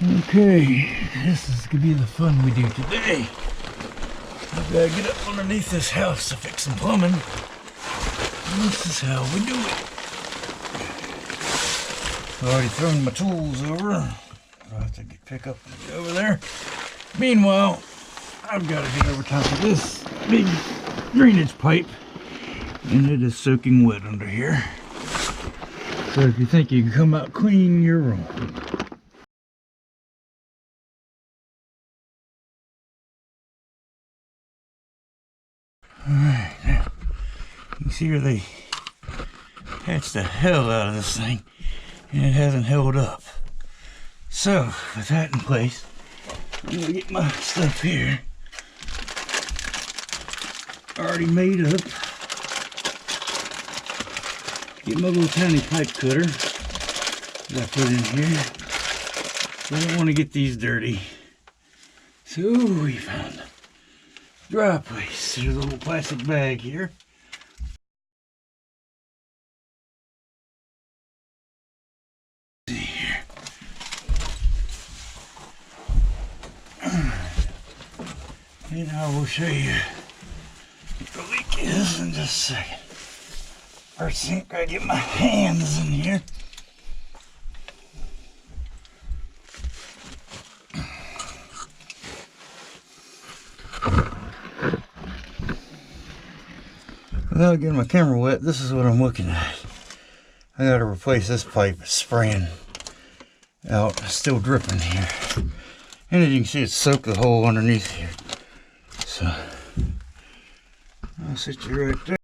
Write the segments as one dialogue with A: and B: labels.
A: Okay, this is gonna be the fun we do today. I've gotta get up underneath this house to fix some plumbing. And this is how we do it. I've already thrown my tools over. I'll have to pick up and get over there. Meanwhile, I've got to get over top of this big drainage pipe, and it is soaking wet under here. So if you think you can come out clean, you're wrong. Alright, now you can see where they patched the hell out of this thing, and it hasn't held up. So, with that in place, I'm gonna get my stuff here already made up. Get my little tiny pipe cutter that I put in here. I don't want to get these dirty. So we found a dry place. There's a little plastic bag here. See here. And I will show you what the leak is in just a second. First thing, I gotta get my hands in here. Without getting my camera wet, this is what I'm looking at. I gotta replace this pipe. It's spraying out. It's still dripping here. And as you can see, it's soaked the hole underneath here. So, I'll sit you right there.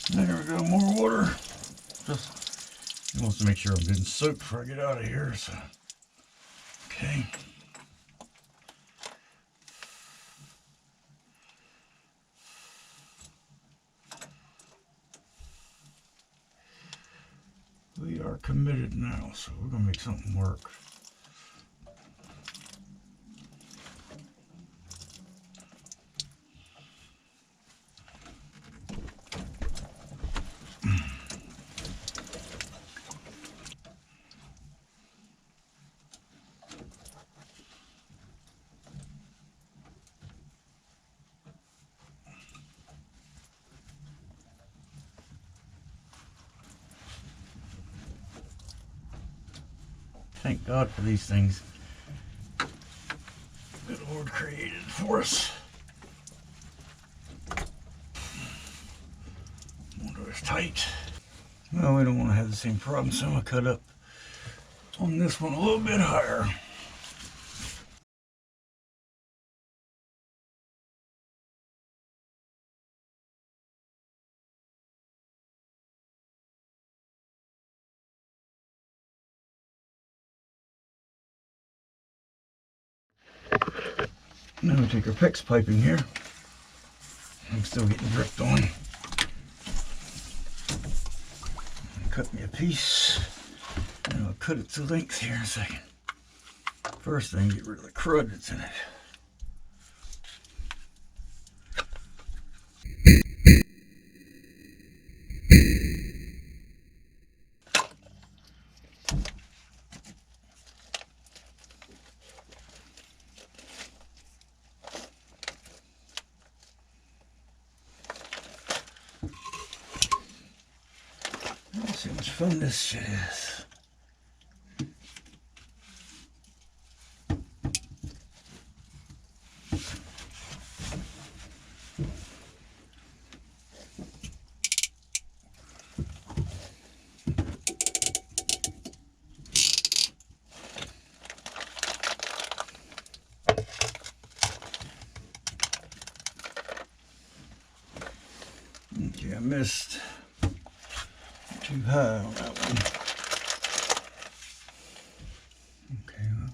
A: There we go, more water. Just wants to make sure I'm getting soaked before I get out of here. So, okay. We are committed now, so we're gonna make something work. Thank God for these things the Lord created for us. Water is tight. Well, we don't want to have the same problem, so I'm going to cut up on this one a little bit higher. Now we take our PEX piping here. I'm still getting dripped on. Cut me a piece, and I'll cut it to length here in a second. First thing, get rid of the crud that's in it. Let's see how much fun this shit is. Okay, I missed too high on that one. Okay, well.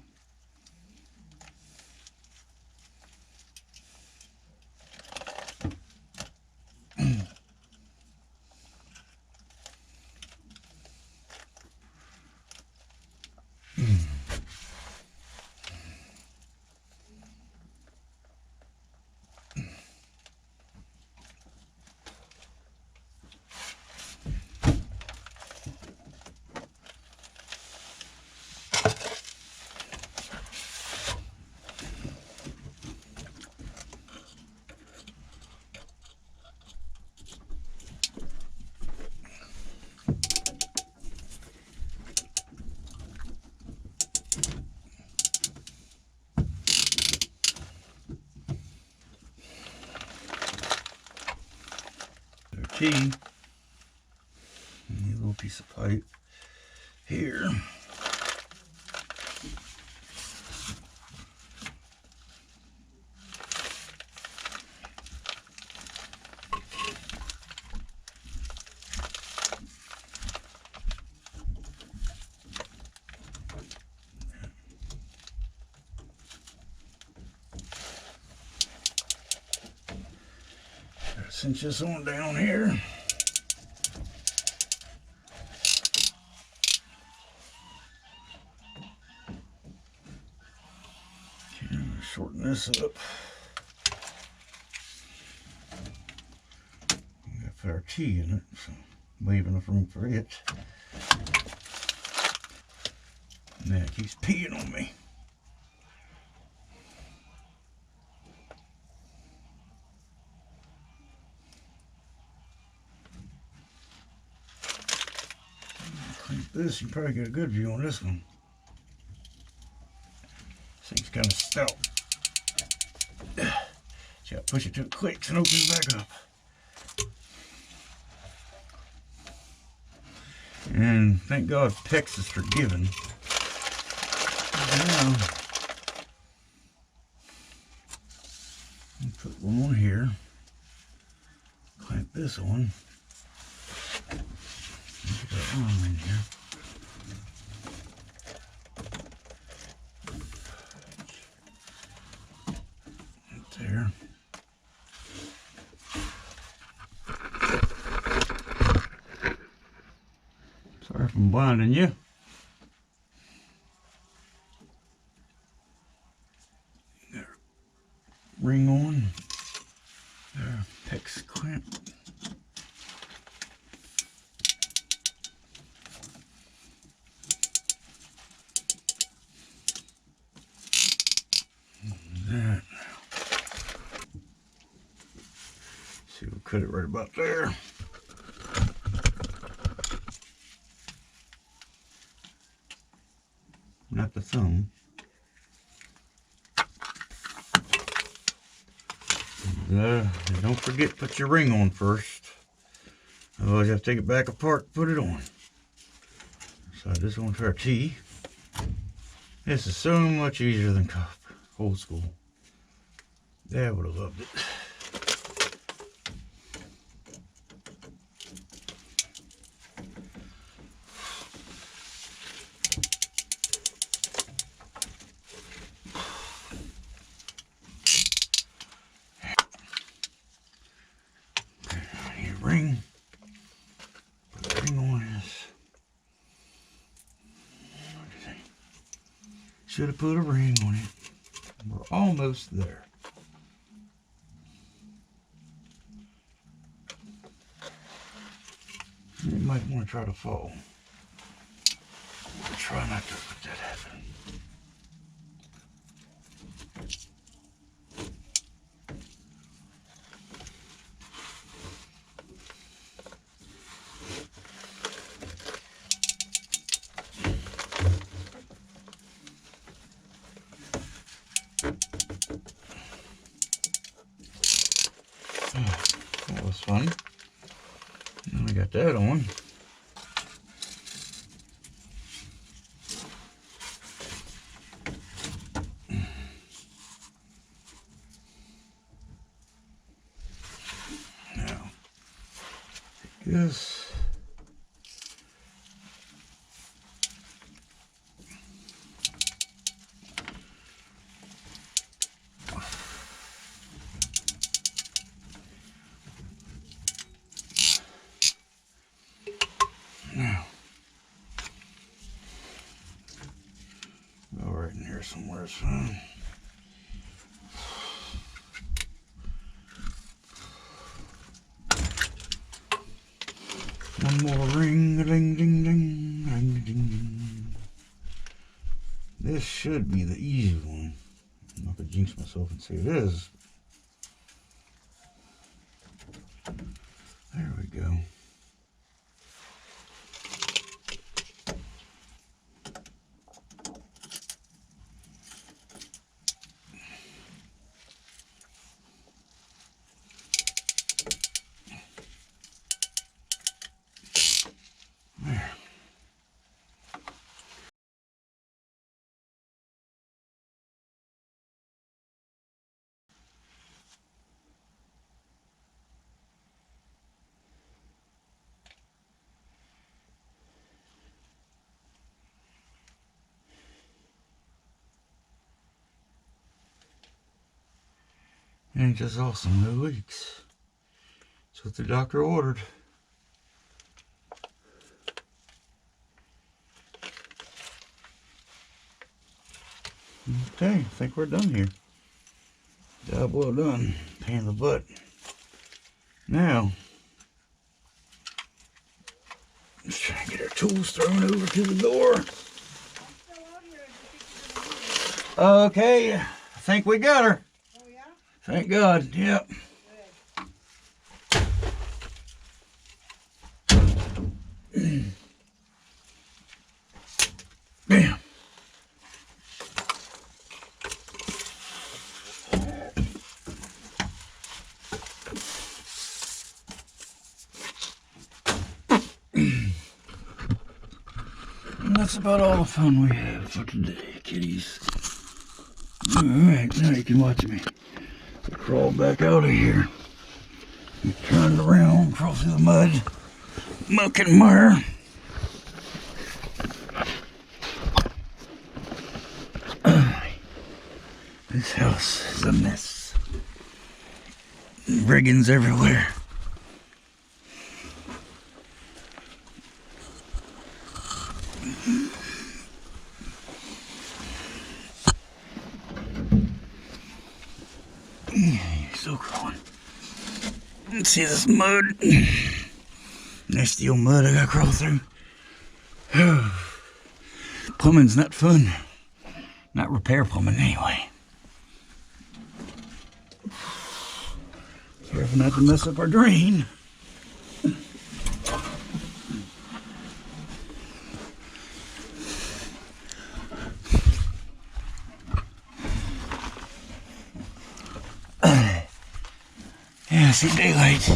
A: Key, and a little piece of pipe here. Gotta cinch this one down here. Shorten this up. We got to put our tea in it, so leave enough room for it. Man, it keeps peeing on me. Clean this, you can probably get a good view on this one. This thing's kind of stout. So I push it till it clicks and opens back up. And thank God PEX is forgiven. Now, put one on here. Clamp this on. Get that arm in here. Right there. Sorry if I'm blinding you. Got a ring on. There, PEX clamp. That. See, we'll cut it right about there. Not the thumb. Don't forget to put your ring on first. Otherwise you have to take it back apart and put it on. Slide this on to our tea. This is so much easier than copper. Old school. Dad would have loved it. Ring. Put a ring on this. Should have put a ring on it. We're almost there. You might want to try to fall. Try not to let that happen. That was fun. Now we got that on. Now, Yes. Now, go right in here somewhere, it's fine. One more ring, a ding, ding, ding, ring, ding, ding. This should be the easy one. I'm not gonna jinx myself and say it is. There we go. There. Ain't just awesome, no leaks. That's what the doctor ordered. Okay, I think we're done here. Job well done. Pain in the butt. Now, let's try and get our tools thrown over to the door. Okay, I think we got her.
B: Oh yeah?
A: Thank God, yep. Bam. And that's about all the fun we have for today, kitties. Alright, now you can watch me. So crawl back out of here. And turn it around, crawl through the mud, muck and mire. This house is a mess. Brigands everywhere. You're still crawling. Let's see this mud. Nasty old mud I gotta crawl through. Plumbing's not fun. Not repair plumbing anyway. Careful not to mess up our drain. Yeah, I see daylight.